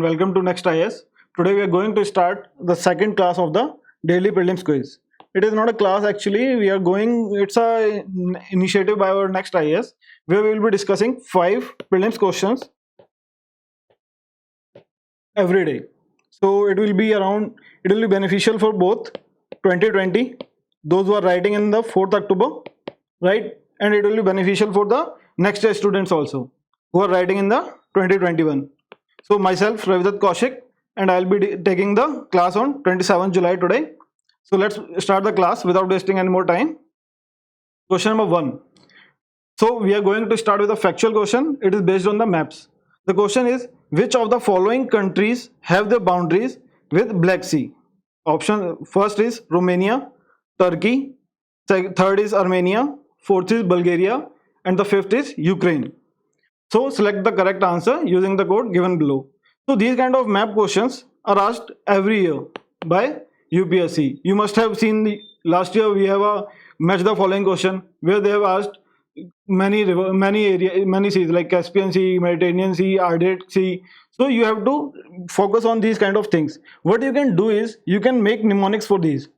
and welcome to Next IS. Today we are going to start the second class of the daily prelims quiz. It is not a class actually, it's a initiative by our Next IS where we will be discussing 5 prelims questions every day. So it will be beneficial for both 2020, those who are writing in the 4th October, right? And it will be beneficial for the next year students also who are writing in the 2021. So myself Ravidat Kaushik, and I'll be taking the class on 27th July today. So let's start the class without wasting any more time. Question number 1. So we are going to start with a factual question. It is based on the maps. The question is, which of the following countries have their boundaries with Black Sea? Option first is Romania, Turkey, third is Armenia, fourth is Bulgaria, and the fifth is Ukraine. So select the correct answer using the code given below. So these kind of map questions are asked every year by UPSC. You must have seen last year we have a match the following question where they have asked many seas like Caspian Sea, Mediterranean Sea, Adriatic Sea. So you have to focus on these kind of things. What you can do is you can make mnemonics for these.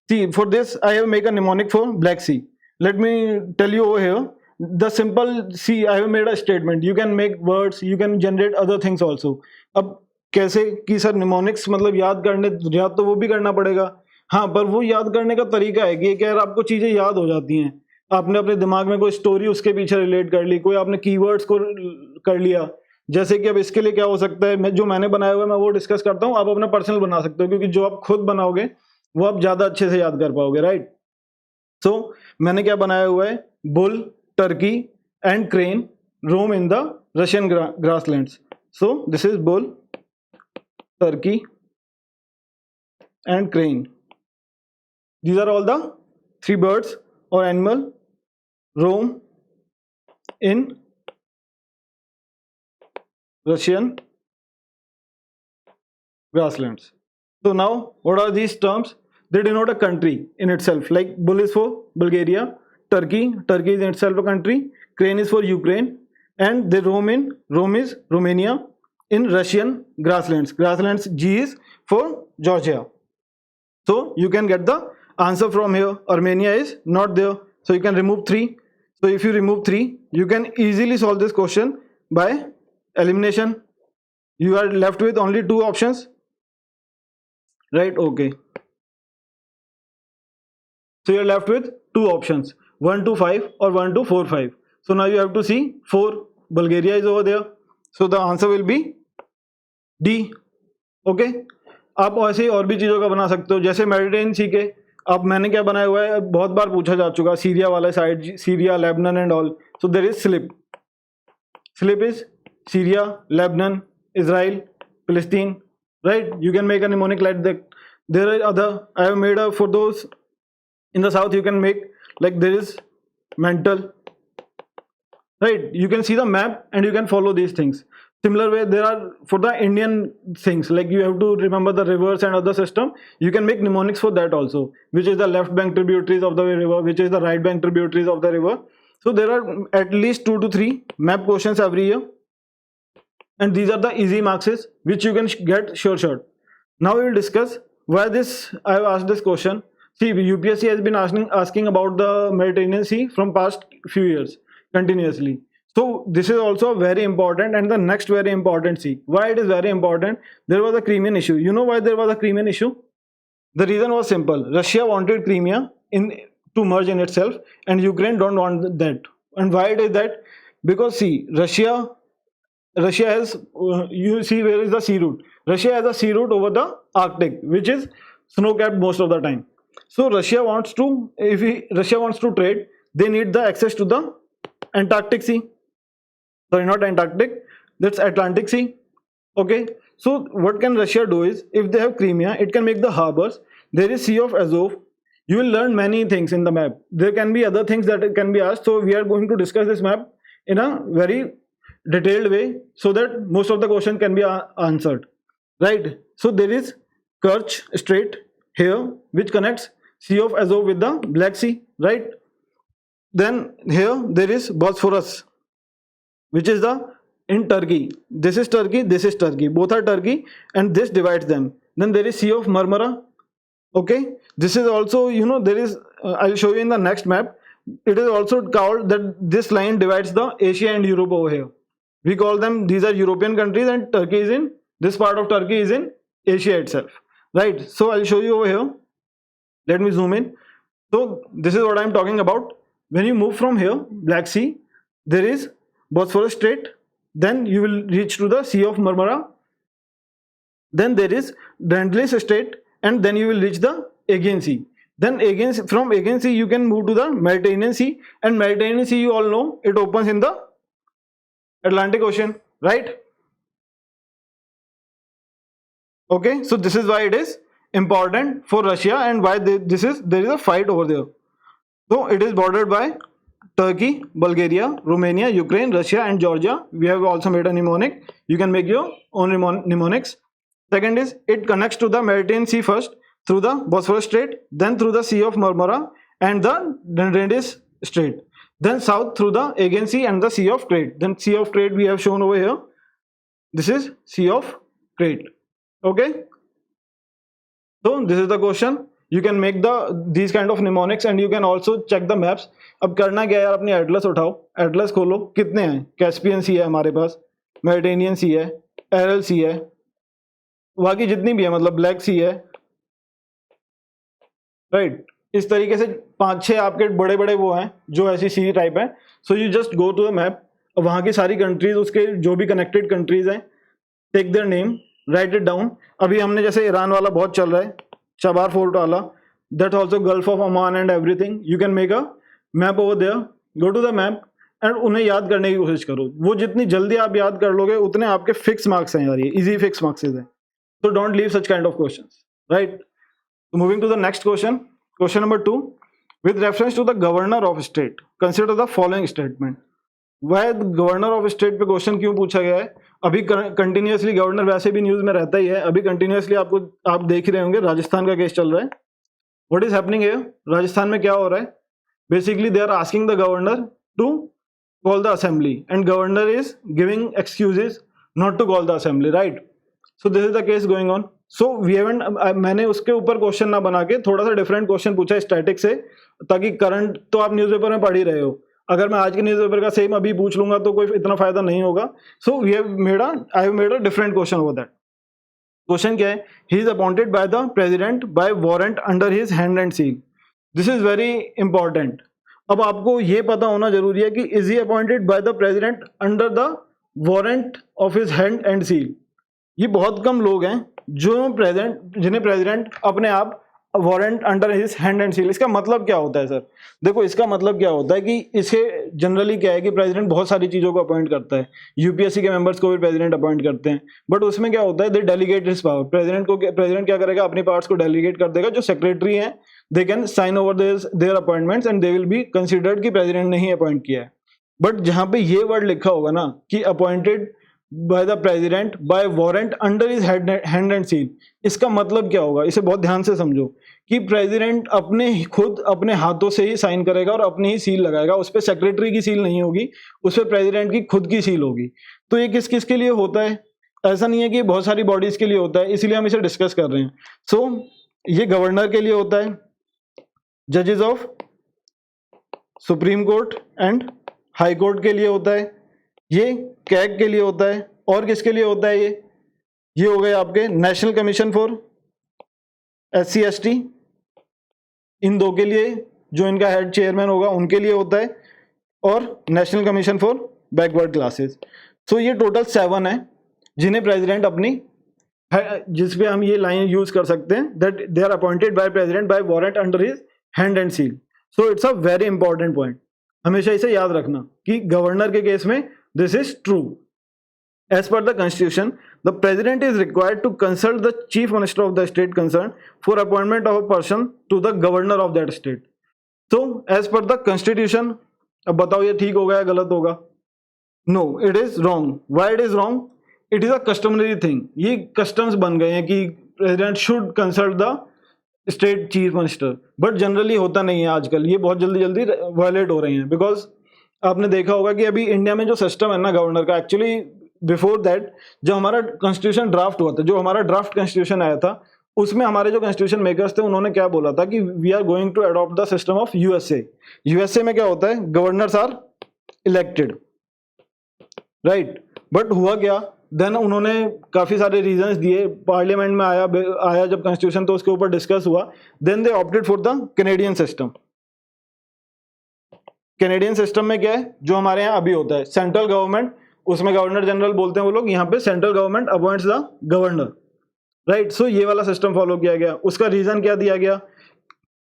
See, for this I have made a mnemonic for Black Sea. Let me tell you over here. The simple, see, I have made a statement. You can make words, you can generate other things also. अब कैसे कि sir mnemonics मतलब याद तो वो भी करना पड़ेगा. हाँ, पर वो याद करने का तरीका है कि यार आपको चीजें याद हो जाती हैं. आपने अपने दिमाग में कोई स्टोरी उसके पीछे रिलेट कर ली, कोई आपने कीवर्ड्स को कर लिया. जैसे कि अब इसके लिए क्या हो सकता है, जो मैंने बनाया हुआ है मैं वो डिस्कस करता हूँ. आप अपना पर्सनल बना सकते हो क्योंकि जो आप खुद बनाओगे वो आप ज्यादा अच्छे से याद कर पाओगे, राइट. सो मैंने क्या बनाया हुआ है, bull, Turkey and crane roam in the Russian grasslands. So this is bull, turkey and crane. These are all the 3 birds or animal roam in Russian grasslands. So now what are these terms? They denote a country in itself. Like bull is for Bulgaria, Turkey is in itself a country, crane is for Ukraine, and they roam is Romania in Russian grasslands. Grasslands G is for Georgia. So you can get the answer from here. Armenia is not there, so you can remove 3. So if you remove 3, you can easily solve this question by elimination. You are left with only 2 options, right? Okay, so you are left with 2 options, 1 to 5 or 1 to 4 5. So now you have to see 4. Bulgaria is over there, so the answer will be D. Okay, आप ऐसे ही और भी चीज़ों का बना सकते हो. जैसे मेडिटेरेनियन सी के अब मैंने क्या बनाया हुआ है, बहुत बार पूछा जा चुका, सीरिया वाला side, Syria, Lebanon and all. So there is slip is Syria, Lebanon, Israel, Palestine, right. You can make a mnemonic like that. There are other, I have made a, for those in the south you can make like there is mental, right. You can see the map and you can follow these things. Similar way there are for the Indian things, like you have to remember the rivers and other system. You can make mnemonics for that also, which is the left bank tributaries of the river, which is the right bank tributaries of the river. So there are at least 2 to 3 map questions every year, and these are the easy marks which you can get sure. Now we will discuss why this I have asked this question. See, UPSC has been asking about the Mediterranean Sea from past few years continuously. So this is also very important, and the next very important sea. Why it is very important? There was a Crimean issue. You know why there was a Crimean issue? The reason was simple. Russia wanted Crimea to merge in itself, and Ukraine don't want that. And why it is that? Because see, Russia has you see where is the sea route. Russia has a sea route over the Arctic, which is snow-capped most of the time. So Russia wants to trade, they need the access to the Antarctic Sea. Sorry, not Antarctic, that's Atlantic Sea. Okay, so what can Russia do is, if they have Crimea, it can make the harbors. There is Sea of Azov. You will learn many things in the map. There can be other things that can be asked. So we are going to discuss this map in a very detailed way so that most of the question can be answered, right. So there is Kerch Strait here, which connects Sea of Azov with the Black Sea, right. Then here there is Bosphorus, which is the in Turkey. This is Turkey, this is Turkey. Both are Turkey, and this divides them. Then there is Sea of Marmara. Okay, this is also, you know, there is, I'll show you in the next map. It is also called that this line divides the Asia and Europe over here. We call them, these are European countries, and Turkey is in, this part of Turkey is in Asia itself, right? So I'll show you over here. Let me zoom in. So this is what I'm talking about. When you move from here, Black Sea, there is Bosphorus Strait, then you will reach to the Sea of Marmara, then there is Danellis Strait, and then you will reach the Aegean Sea. Then again, from Aegean Sea you can move to the Mediterranean Sea, and Mediterranean Sea, you all know, it opens in the Atlantic Ocean, right? Okay, so this is why it is important for Russia, and why there is a fight over there. So it is bordered by Turkey, Bulgaria, Romania, Ukraine, Russia, and Georgia. We have also made a mnemonic. You can make your own mnemonics. Second is, it connects to the Mediterranean Sea first through the Bosphorus Strait, then through the Sea of Marmara and the Danellis Strait, then south through the Aegean Sea and the Sea of Crete. Then Sea of Crete we have shown over here. This is Sea of Crete. Okay, so this is the question. You can make these kind of mnemonics, and you can also check the maps. अब करना क्या है यार, अपनी Atlas उठाओ, Atlas खोलो, कितने हैं? कैस्पियन सी है हमारे पास, मेडिटेरेनियन सी है, एरल सी है, बाकी जितनी भी है, मतलब ब्लैक सी है, राइट? इस तरीके से 5-6 आपके बड़े बड़े वो हैं जो ऐसी सी टाइप है. So you just go to the map, वहाँ की सारी कंट्रीज, उसके जो भी कनेक्टेड कंट्रीज हैं, take their name, write it down. अभी हमने जैसे ईरान वाला बहुत चल रहा है, चबार फोर्ट वाला, that also gulf of Oman and everything. You can make a map over there, go to the map and उन्हें याद करने की कोशिश करो. वो जितनी जल्दी आप याद कर लोगे उतने आपके फिक्स मार्क्स हैं यार, ये इजी फिक्स मार्क्स हैं. So don't leave such kind of questions, right? So moving to the next question, question number 2. With reference to the governor of state, consider the following statement. Why the governor of state पे question क्यों पूछा गया है? अभी continuously governor वैसे भी news में रहता ही है. अभी कंटिन्यूसली आप देख ही रहे होंगे, राजस्थान का केस चल रहा है. What is happening here? Rajasthan में क्या हो रहा है? Basically they are asking the governor to call the assembly, and governor is giving excuses not to call the assembly, right? So this is the case going on. So we haven't, मैंने उसके ऊपर question ना बना के थोड़ा सा different question पूछा है स्टैटिक से, ताकि करंट तो आप न्यूज़पेपर में पढ़ ही रहे हो. अगर मैं आज के न्यूज़पेपर का सेम अभी पूछ लूंगा तो कोई इतना फायदा नहीं होगा. So I have made a different question over that. Question क्या है? He is appointed by the president by warrant under his hand and seal. This is very important. अब आपको ये पता होना जरूरी है कि is he appointed by the president under the warrant of his hand and seal. ये बहुत कम लोग हैं जिन्हें प्रेसिडेंट अपने आप warrant under his hand and seal. इसका मतलब क्या होता है सर? देखो, इसका मतलब क्या होता है कि इसे जनरली क्या है कि प्रेसिडेंट बहुत सारी चीज़ों को अपॉइंट करता है. यूपीएससी के मेंबर्स को भी प्रेसिडेंट अपॉइंट करते हैं, बट उसमें क्या होता है, दे डेलीगेट हिज पावर. प्रेसिडेंट क्या करेगा? अपनी पावर्स को डेलीगेट कर देगा. जो सेक्रेटरी हैं, they can sign over their appointments and they will be considered कि प्रेसिडेंट ने ही अपॉइंट किया है. बट जहाँ पे ये वर्ड लिखा होगा ना कि appointed by the president by warrant under his hand and seal, इसका मतलब क्या होगा? इसे बहुत ध्यान से समझो कि प्रेसिडेंट अपने हाथों से ही साइन करेगा और अपनी ही सील लगाएगा. उस पर सेक्रेटरी की सील नहीं होगी, उस पर प्रेसिडेंट की खुद की सील होगी. तो ये किस किस के लिए होता है? ऐसा नहीं है कि बहुत सारी बॉडीज के लिए होता है, इसीलिए हम इसे डिस्कस कर रहे हैं. सो ये गवर्नर के लिए होता है, जजेस of supreme court and high court के लिए होता है, ये कैग के लिए होता है, और किसके लिए होता है? ये हो गए आपके नेशनल कमीशन फॉर SC/ST, इन दो के लिए, जो इनका हेड चेयरमैन होगा उनके लिए होता है, और national commission for backward classes. So ये टोटल 7 है जिन्हें प्रेसिडेंट अपनी, जिस पे हम ये लाइन यूज कर सकते हैं, that they are appointed by president by warrant under his hand and seal. So it's a very important point. हमेशा इसे याद रखना कि गवर्नर के केस में this is true. As per the constitution, the president is required to consult the chief minister of the state concerned for appointment of a person to the governor of that state. So as per the constitution, अब बताओ ये ठीक होगा या गलत होगा? No, it is wrong. Why it is wrong? It is a customary thing. ये customs बन गए हैं कि president should consult the state chief minister, but generally होता नहीं है आजकल. ये बहुत जल्दी वायलेट हो रहे हैं, बिकॉज आपने देखा होगा कि अभी इंडिया में जो सिस्टम है ना गवर्नर का, एक्चुअली बिफोर दैट जब हमारा कॉन्स्टिट्यूशन ड्राफ्ट हुआ था, जो हमारा ड्राफ्ट कॉन्स्टिट्यूशन आया था, उसमें हमारे जो कॉन्स्टिट्यूशन मेकर्स थे उन्होंने क्या बोला था कि we are going to adopt the system of USA. USA में क्या होता है, governors are elected, right. But हुआ क्या, देन उन्होंने काफी सारे रीजंस दिए, पार्लियामेंट में आया जब कॉन्स्टिट्यूशन तो उसके ऊपर डिस्कस हुआ, then they opted for the Canadian system. Canadian system में क्या है, जो हमारे यहाँ अभी होता है, सेंट्रल गवर्नमेंट, उसमें गवर्नर जनरल बोलते हैं वो लोग, यहाँ पे central government appoints the governor, right. So ये वाला सिस्टम फॉलो किया गया। उसका रीजन क्या दिया गया,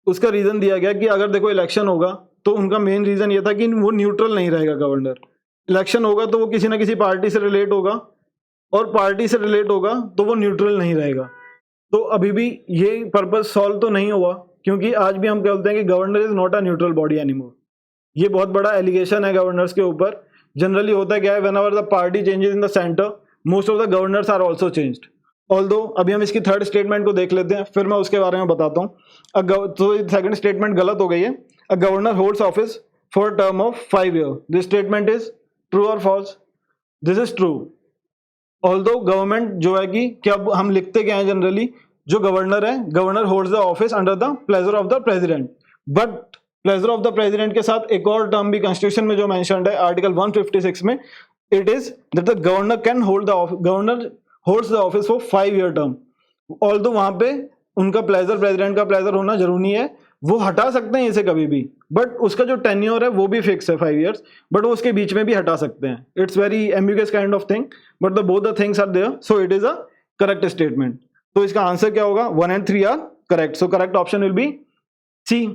उसका रीजन दिया गया कि अगर देखो इलेक्शन होगा तो उनका मेन रीजन ये था कि वो न्यूट्रल नहीं रहेगा गवर्नर। इलेक्शन होगा तो वो किसी ना किसी पार्टी से रिलेट होगा, और पार्टी से रिलेट होगा तो वो न्यूट्रल नहीं रहेगा। तो अभी भी ये पर्पज सॉल्व तो नहीं हुआ, क्योंकि आज भी हम कहते हैं कि governor is not a neutral body anymore. ये बहुत बड़ा एलिगेशन है गवर्नर्स के ऊपर। जनरली होता क्या है, whenever the party changes in the centre, most of the governors are also changed. Although अभी हम इसकी थर्ड स्टेटमेंट को देख लेते हैं, फिर मैं उसके बारे में बताता हूँ। तो सेकंड स्टेटमेंट गलत हो गई है। A governor holds office for term of 5 year. This statement is true और false? This is true. Although government जो है कि क्या हम लिखते क्या है जनरली, जो गवर्नर है, governor holds the office under the pleasure of the president. But pleasure of the president के साथ एक और टर्म भी कॉन्स्टिट्यूशन में जो मेंशन्ड है आर्टिकल 156 में, it is that the governor can hold the governor holds the office for 5 year term. Although वहां पे उनका प्लेजर, प्रेसिडेंट का प्लेजर होना जरूरी है, वो हटा सकते हैं इसे कभी भी, बट उसका जो टेन्योर है वो भी फिक्स है 5 इयर्स, बट वो उसके बीच में भी हटा सकते हैं। It's very ambiguous kind of thing, but the both the things are there, so it is a correct statement. तो इसका आंसर क्या होगा, 1 and 3 are correct, so correct option will be C,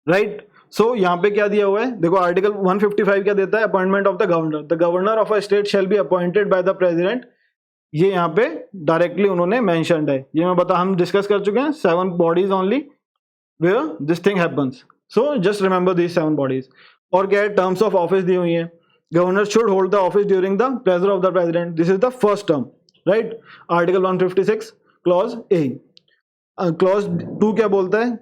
right. So यहाँ पे क्या दिया हुआ है, देखो आर्टिकल 155 क्या देता है, appointment of the governor. The governor of a state shall be appointed by the president. ये यहाँ पे डायरेक्टली उन्होंने मेंशन्ड है, ये मैं हम डिस्कस कर चुके हैं। 7 bodies only where this thing happens, so just remember these 7 bodies। और क्या है, टर्म्स ऑफ ऑफिस दी हुई है। Governor should hold the office during the pleasure of the president, this is the first term, right. Article 156 clause A. Clause 2 क्या बोलता है,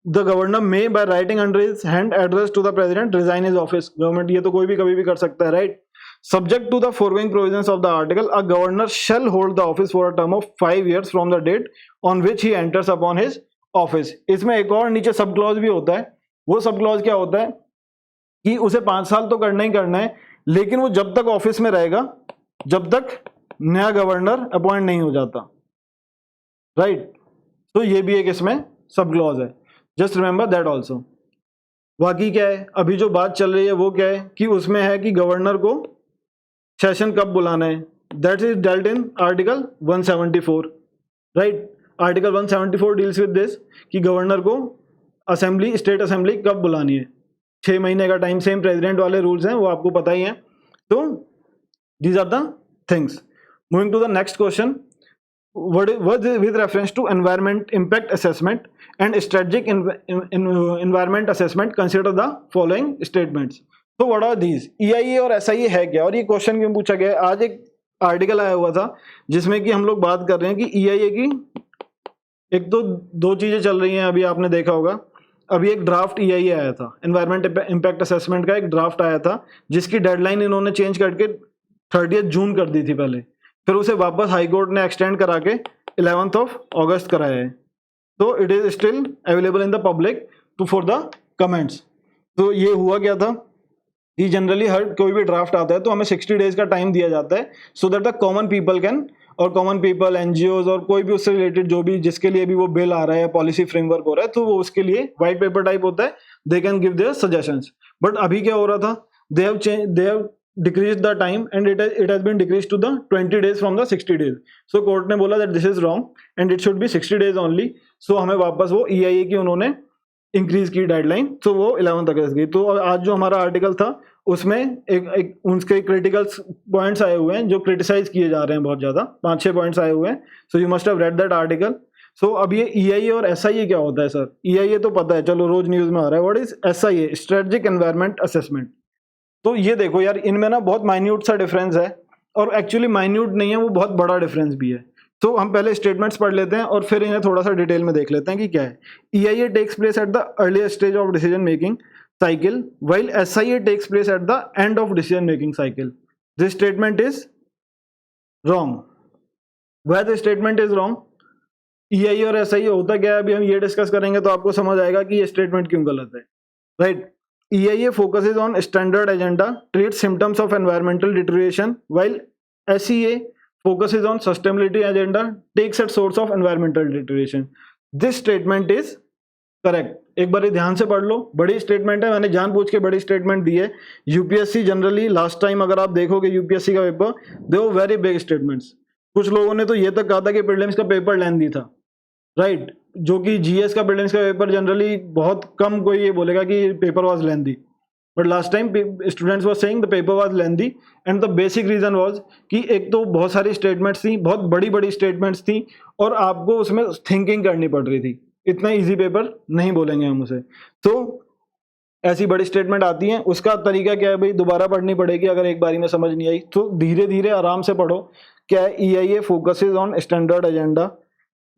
the governor may by writing under his hand address to the president resign his office. Government ये तो कोई भी कभी भी कर सकता है, right. Subject to the foregoing provisions of the article, a governor shall hold the office for a term of 5 years from the date on which he enters upon his office। इसमें एक और नीचे सब क्लॉज भी होता है। वो sub clause क्या होता है कि उसे 5 साल तो करना ही करना है, लेकिन वो जब तक ऑफिस में रहेगा जब तक नया गवर्नर अपॉइंट नहीं हो जाता, राइट। तो ये भी एक इसमें सब क्लॉज है, जस्ट रिमेंबर दैट ऑल्सो। बाकी क्या है, अभी जो बात चल रही है वो क्या है कि उसमें है कि गवर्नर को सेशन कब बुलाना है, that is dealt in article 174, right. Article 174 deals with this कि गवर्नर को असेंबली, स्टेट असेंबली कब बुलानी है, 6 महीने का टाइम, सेम प्रेसिडेंट वाले रूल्स हैं, वो आपको पता ही है। तो these are the things. Moving to the next question, with reference to environment impact assessment and strategic environment assessment, consider the following statements। तो what are these? EIA और SIA है क्या, और ये क्वेश्चन क्यों पूछा गया है? आज एक आर्टिकल आया हुआ था जिसमें कि हम लोग बात कर रहे हैं कि EIA की एक तो 2 चीजें चल रही हैं, अभी आपने देखा होगा। अभी एक ड्राफ्ट EIA आया था, एनवायरमेंट इम्पैक्ट असेसमेंट का एक ड्राफ्ट आया था, जिसकी डेडलाइन इन्होंने चेंज करके 30 जून कर दी थी पहले, फिर उसे वापस हाई कोर्ट ने एक्सटेंड करा के 11 अगस्त कराया है। तो it is still available in the public to for the comments. तो ये हुआ क्या था कि जनरली हर कोई भी ड्राफ्ट आता है तो हमें 60 डेज का टाइम दिया जाता है, so that the common people can, और कॉमन पीपल, एनजीओज और कोई भी उससे रिलेटेड जो भी जिसके लिए भी वो बिल आ रहा है, पॉलिसी फ्रेमवर्क हो रहा है, तो वो उसके लिए व्हाइट पेपर टाइप होता है, they can give their suggestions. But अभी क्या हो रहा था, they have decreased the time and it has been decreased to the 20 days from the 60 days। so court ने बोला that this is wrong and it should be 60 days only। so हमें वापस वो EIA की उन्होंने इंक्रीज की deadline, तो वो 11 अगस्त गई। तो आज जो हमारा आर्टिकल था उसमें एक उनके क्रिटिकल पॉइंट्स आए हुए हैं जो क्रिटिसाइज किए जा रहे हैं बहुत ज्यादा, 5-6 पॉइंट्स आए हुए हैं। So you must have read that article. So अब ये EIA और SIA क्या होता है सर? EIA तो पता है, चलो रोज न्यूज में आ रहा है। What is SIA? Strategic environment assessment. तो ये देखो यार, इनमें ना बहुत माइन्यूट सा डिफरेंस है, और एक्चुअली माइन्यूट नहीं है, वो बहुत बड़ा डिफरेंस भी है। तो हम पहले स्टेटमेंट्स पढ़ लेते हैं और फिर इन्हें थोड़ा सा डिटेल में देख लेते हैं कि क्या है। EIA takes place at the earlier stage of decision making cycle while SIA takes place at the end of decision making cycle। This statement is wrong, वह the statement is wrong. EIE और SIE होता क्या है अभी हम ये discuss करेंगे तो आपको समझ आएगा कि ये स्टेटमेंट क्यों गलत है, right. EIE focuses on standard agenda, treats symptoms of environmental deterioration, while SEA focuses on sustainability agenda, takes at source of environmental deterioration. This statement is correct. एक बार ध्यान से पढ़ लो, बड़ी स्टेटमेंट है, मैंने जानबूझ के बड़ी स्टेटमेंट दी है। यूपीएससी जनरली लास्ट टाइम अगर आप देखोगे यूपीएससी का paper, they were very big statements. कुछ लोगों ने तो ये तक कहा था कि प्रीलिम्स का पेपर लेंथी था, राइट, जो कि जीएस का प्रीलिम्स का पेपर जनरली बहुत कम कोई ये बोलेगा कि paper was lengthy, but last time students was saying the paper was lengthy and the basic reason was कि एक तो बहुत सारी स्टेटमेंट्स थी, बहुत बड़ी बड़ी स्टेटमेंट्स थी और आपको उसमें थिंकिंग करनी पड़ रही थी। इतना इजी पेपर नहीं बोलेंगे हम उसे। तो ऐसी बड़ी स्टेटमेंट आती है, उसका तरीका क्या है भाई, दोबारा पढ़नी पड़ेगी अगर एक बारी में समझ नहीं आई तो धीरे धीरे आराम से पढ़ो। क्या है, EIA focuses on standard agenda,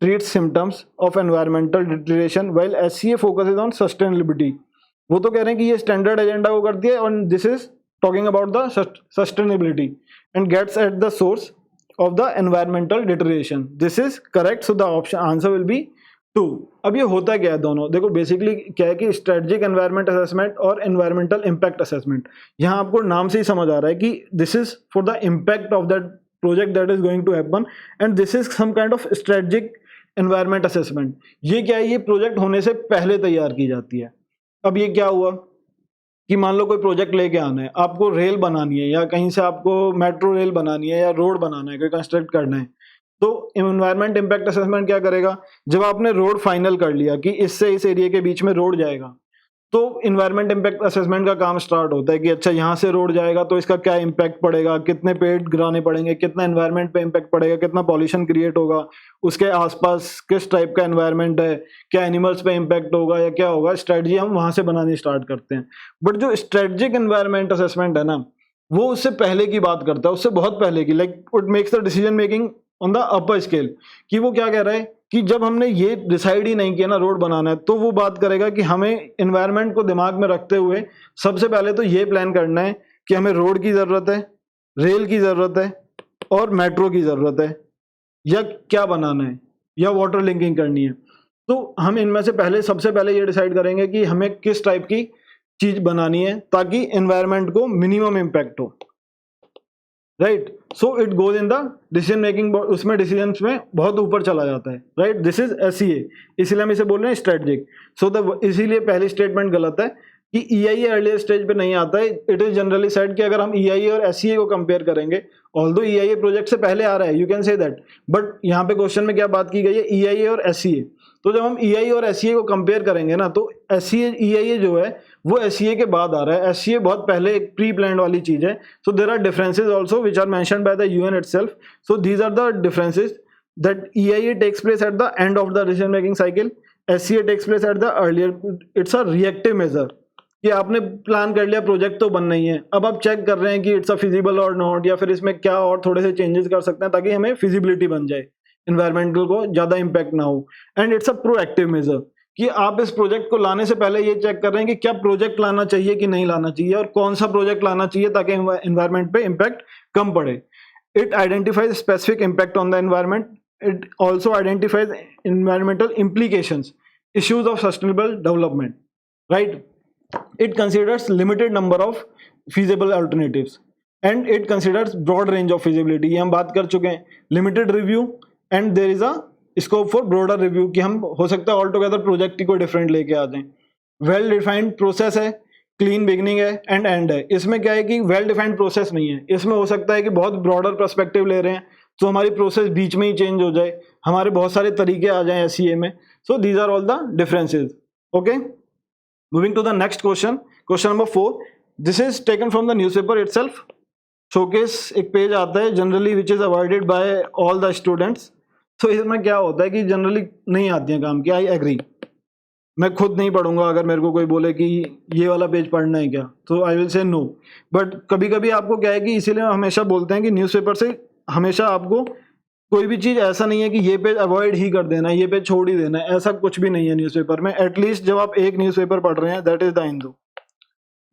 treats symptoms of environmental deterioration while SCA focuses on sustainability। वो तो कह रहे हैं कि ये स्टैंडर्ड एजेंडा को करती है और this is talking about the sustainability and gets at the source of the environmental deterioration. This is correct, so the option answer will be 2। अब ये होता क्या है दोनों, देखो बेसिकली क्या है कि स्ट्रेटेजिक एनवायरमेंट असेसमेंट और एनवायरमेंटल इम्पैक्ट असेसमेंट। यहाँ आपको नाम से ही समझ आ रहा है कि this is for the impact of that project that is going to happen and this is some kind of strategic environment assessment. ये क्या है, ये प्रोजेक्ट होने से पहले तैयार की जाती है। अब ये क्या हुआ कि मान लो कोई प्रोजेक्ट लेके आना है, आपको रेल बनानी है या कहीं से आपको मेट्रो रेल बनानी है या रोड बनाना है, कोई कंस्ट्रक्ट करना है, तो एनवायरमेंट इम्पैक्ट असेसमेंट क्या करेगा, जब आपने रोड फाइनल कर लिया कि इससे इस एरिया के बीच में रोड जाएगा, तो इन्वायरमेंट इम्पैक्ट असेसमेंट का काम स्टार्ट होता है कि अच्छा यहाँ से रोड जाएगा तो इसका क्या इम्पैक्ट पड़ेगा, कितने पेड़ गिराने पड़ेंगे, कितना एनवायरनमेंट पे इम्पैक्ट पड़ेगा, कितना पॉल्यूशन क्रिएट होगा, उसके आसपास किस टाइप का एनवायरनमेंट है, क्या एनिमल्स पे इम्पैक्ट होगा या क्या होगा, स्ट्रेटजी हम वहां से बनानी स्टार्ट करते हैं। बट जो स्ट्रेटेजिक एनवायरनमेंट असेसमेंट है ना, वो उससे पहले की बात करता है, उससे बहुत पहले की, like it makes the decision making on the upper scale. कि वो क्या कह रहा है कि जब हमने ये डिसाइड ही नहीं किया ना रोड बनाना है, तो वो बात करेगा कि हमें एनवायरनमेंट को दिमाग में रखते हुए सबसे पहले तो ये प्लान करना है कि हमें रोड की जरूरत है, रेल की जरूरत है और मेट्रो की जरूरत है, या क्या बनाना है, या वाटर लिंकिंग करनी है। तो हम इनमें से पहले सबसे पहले ये डिसाइड करेंगे कि हमें किस टाइप की चीज बनानी है ताकि एनवायरनमेंट को मिनिमम इम्पैक्ट हो, right. So it goes in the decision making, उसमें डिसीजंस में बहुत ऊपर चला जाता है, राइट। दिस इज SEA, इसलिए हम इसे बोल रहे हैं स्ट्रेटेजिक। सो द इसीलिए पहली स्टेटमेंट गलत है कि EIA अर्लियर स्टेज पे नहीं आता है। इट इज जनरली सेड कि अगर हम EIA और SEA को कंपेयर करेंगे, ऑल्दो EIA प्रोजेक्ट से पहले आ रहा है, you can say that, but यहाँ पे क्वेश्चन में क्या बात की गई है, EIA और SEA। तो जब हम EIA और SEA को कंपेयर करेंगे ना, तो EIA जो है वो SEA के बाद आ रहा है। SEA बहुत पहले एक प्री प्लान वाली चीज है। So there are differences also which are mentioned by the UN itself। So these are the differences that EIA takes place at the end of the decision making cycle, SEA takes place at the earlier, it's a reactive measure कि आपने plan कर लिया, project तो बनना ही है, अब आप check कर रहे हैं कि इट्स अ फिजिबल और नॉट, या फिर इसमें क्या और थोड़े से चेंजेस कर सकते हैं ताकि हमें फिजिबिलिटी बन जाए, एनवायरमेंटल को ज्यादा इंपैक्ट ना हो। And it's a proactive measure कि आप इस प्रोजेक्ट को लाने से पहले ये चेक कर रहे हैं कि क्या प्रोजेक्ट लाना चाहिए कि नहीं लाना चाहिए और कौन सा प्रोजेक्ट लाना चाहिए ताकि एनवायरमेंट पे इम्पैक्ट कम पड़े। It identifies specific impact on the environment. It also identifies environmental implications, issues of sustainable development, right? It considers limited number of feasible alternatives and it considers broad range of feasibility। ये हम बात कर चुके हैं, limited review and there is a scope for broader review कि हम हो सकता है all together प्रोजेक्ट को डिफरेंट लेके आ जाएं। वेल डिफाइंड प्रोसेस है, क्लीन बिगनिंग है एंड एंड है। इसमें क्या है कि वेल डिफाइंड प्रोसेस नहीं है, इसमें हो सकता है कि बहुत ब्रॉडर पर्सपेक्टिव ले रहे हैं तो हमारी प्रोसेस बीच में ही चेंज हो जाए, हमारे बहुत सारे तरीके आ जाएं SEA में। So these are all the differences. Okay, moving to the next question, question number 4। This is taken from the newspaper itself. Showcase एक पेज आता है generally which is avoided by all the students. तो इसमें क्या होता है कि generally नहीं आती है काम की, आई एग्री। मैं खुद नहीं पढ़ूंगा, अगर मेरे को कोई बोले कि ये वाला पेज पढ़ना है क्या, तो I will say no. But कभी कभी आपको क्या है कि इसीलिए हमेशा बोलते हैं कि न्यूज़पेपर से हमेशा आपको कोई भी चीज़ ऐसा नहीं है कि ये पेज अवॉइड ही कर देना है, ये पेज छोड़ ही देना है, ऐसा कुछ भी नहीं है न्यूज़पेपर में। एटलीस्ट जब आप एक न्यूज़पेपर पढ़ रहे हैं दैट इज द हिंदू।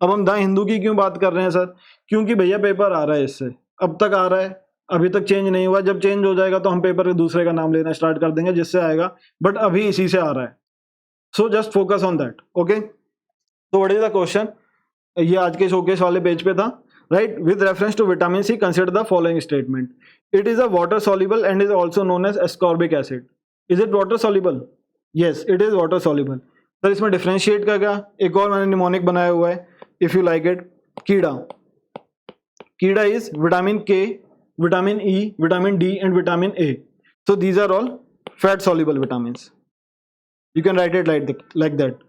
अब हम द हिंदू की क्यों बात कर रहे हैं सर, क्योंकि भैया पेपर आ रहा है इससे, अब तक आ रहा है, अभी तक चेंज नहीं हुआ, जब चेंज हो जाएगा तो हम पेपर के दूसरे का नाम लेना स्टार्ट कर देंगे जिससे आएगा, बट अभी इसी से आ रहा है। So just focus on that. Okay, तो व्हाट इज द क्वेश्चन, ये आज के शोकेस वाले पेज पे था, right. With reference to vitamin C consider the following statement, it is a water soluble and is also known as ascorbic acid. Is it water soluble? Yes, it is water soluble. Sir इसमें differentiate का क्या, एक और मैंने mnemonic बनाया हुआ है, if you like it, कीड़ा। कीड़ा is vitamin K, vitamin E, vitamin D and vitamin A. So these are all fat soluble vitamins. You can write it like that.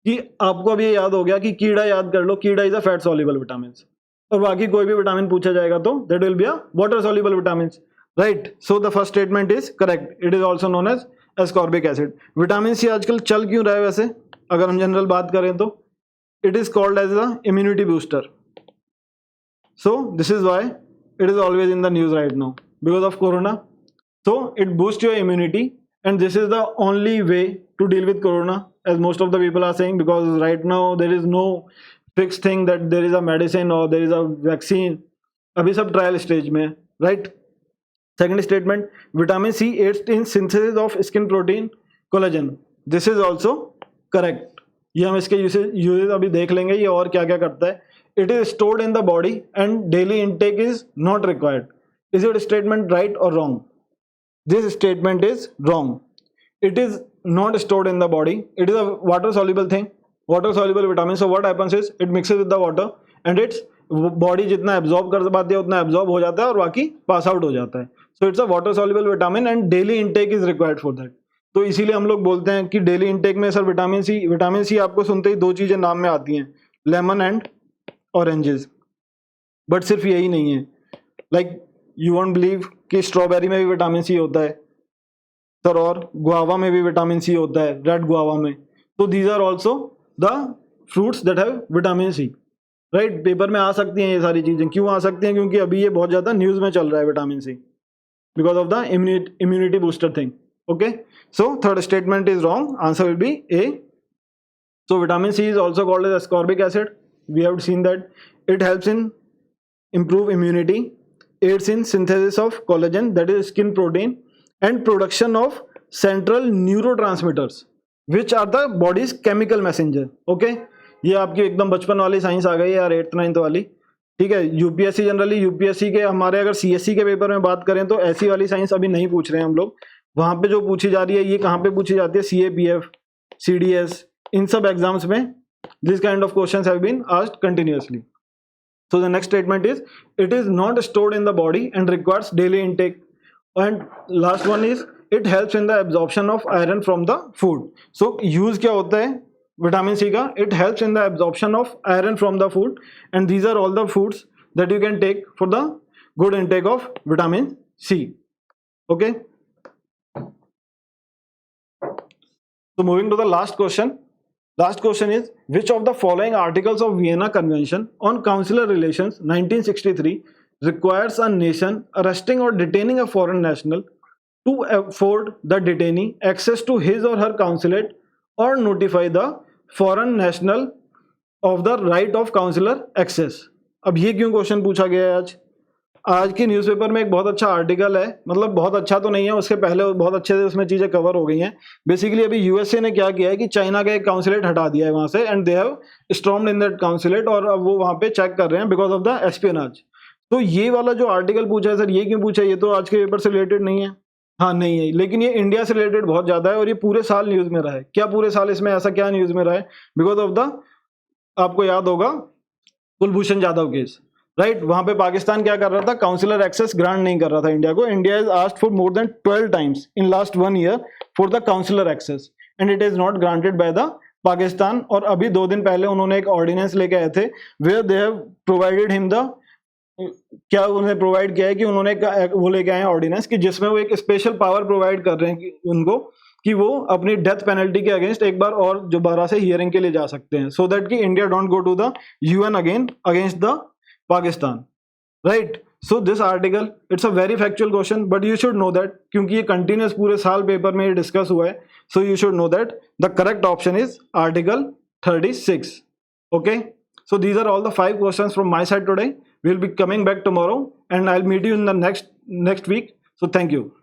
कि आपको अब ये याद हो गया कि कीड़ा याद कर लो, कीड़ा is a fat soluble vitamins, और बाकी कोई भी विटामिन पूछा जाएगा तो that will be a water soluble vitamins, right. So the first statement is correct, it is also known as ascorbic acid. Vitamin C आजकल चल क्यों रहा है वैसे, अगर हम जनरल बात करें तो it is called as the immunity booster. So this is why it is always in the news right now because of corona. So it boosts your immunity and this is the only way to deal with corona, as most of the people are saying, because right now there is no fixed thing that there is a medicine or there is a vaccine. अभी सब trial stage में है, right? Second statement, vitamin C aids in synthesis of skin protein collagen. This is also correct. ये हम इसके uses अभी देख लेंगे, ये और क्या क्या करता है। It is stored in the body and daily intake is not required. Is your statement right or wrong? This statement is wrong. It is not stored in the body. It is a water soluble thing, water soluble vitamin. So what happens is it mixes with the water and its body जितना absorb कर पाती है उतना absorb हो जाता है और बाकी pass out हो जाता है। So it's a water soluble vitamin and daily intake is required for that. तो इसीलिए हम लोग बोलते हैं कि डेली इंटेक में सर विटामिन सी आपको सुनते ही दो चीजें नाम में आती हैं, लेमन एंड ऑरेंजेस, बट सिर्फ यही नहीं है। लाइक यू वोंट बिलीव कि स्ट्रॉबेरी में भी विटामिन सी होता है सर, और गुआवा में भी विटामिन सी होता है, रेड गुआवा में। तो these are also the fruits that have vitamin C, right. Paper में आ सकती हैं ये सारी चीजें, क्यों आ सकती हैं, क्योंकि अभी ये बहुत ज्यादा न्यूज में चल रहा है vitamin C, because of the immunity booster thing. Okay, so third statement is wrong, answer will be A. So vitamin C is also called as ascorbic acid. We have seen that it helps in improve immunity, aids in synthesis of collagen, that is skin protein, and production of central neurotransmitters which are the body's chemical messenger. Okay, ये आपकी एकदम बचपन वाली science आ गई यार, 8th 9th वाली, ठीक है। यूपीएससी जनरली यूपीएससी के हमारे अगर सीएससी के पेपर में बात करें तो ऐसी वाली साइंस अभी नहीं पूछ रहे हैं हम लोग, वहां पे जो पूछी जा रही है ये कहाँ पे पूछी जाती है, सीएपीएफ, सीडीएस, इन सब एग्जाम्स में this kind of questions have been asked continuously. So the next statement is it is not stored in the body and requires daily intake. And last one is it helps in the absorption of iron from the food. So use क्या होता है vitamin सी का, it helps in the absorption of iron from the food, and these are all the foods that you can take for the good intake of vitamin C. Okay, so moving to the last question. Last question is, which of the following articles of Vienna Convention on Consular Relations 1963 requires a nation arresting or detaining a foreign national to afford the detainee access to his or her consulate or notify the foreign national of the right of consular access? अब ये क्यों question पूछा गया है आज के newspaper में एक बहुत अच्छा आर्टिकल है, मतलब बहुत अच्छा तो नहीं है, उसके पहले बहुत अच्छे से उसमें चीज़ें कवर हो गई हैं। बेसिकली अभी यूएसए ने क्या किया है कि चाइना का एक काउंसुलेट हटा दिया है वहाँ से, and they have stormed in that consulate, और अब वो वहाँ पे चेक कर रहे हैं बिकॉज ऑफ द एस्पियोनाज। तो ये वाला जो आर्टिकल पूछा है सर, ये क्यों पूछा है, ये तो आज के पेपर से रिलेटेड नहीं है, हाँ नहीं है, लेकिन ये इंडिया से रिलेटेड बहुत ज़्यादा है और ये पूरे साल न्यूज़ में रहा है। क्या पूरे साल इसमें ऐसा क्या न्यूज़ में रहा है, बिकॉज ऑफ द, आपको याद होगा कुलभूषण जाधव केस, राइट। वहां पे पाकिस्तान क्या कर रहा था, काउंसिलर एक्सेस ग्रांट नहीं कर रहा था इंडिया को। India is asked for more than 12 times in last 1 year for the consular access and it is not granted by the Pakistan. और अभी 2 दिन पहले उन्होंने एक ऑर्डिनेंस लेके आए थे where they have provided him the, क्या उन्हें प्रोवाइड किया है कि उन्होंने वो लेके आए ऑर्डिनेंस कि जिसमें वो एक स्पेशल पावर प्रोवाइड कर रहे हैं उनको कि वो अपनी डेथ पेनल्टी के अगेंस्ट एक बार और दोबारा से हियरिंग के लिए जा सकते हैं, सो दैट कि India don't go to the UN again against the Pakistan, right. So this article it's a very factual question, but you should know that, क्योंकि ये कंटिन्यूस पूरे साल पेपर में डिस्कस हुआ है, so you should know that the correct option is article 36. Okay, so these are all the 5 questions from my side today. We'll be coming back tomorrow and I'll meet you in the next next week. So thank you.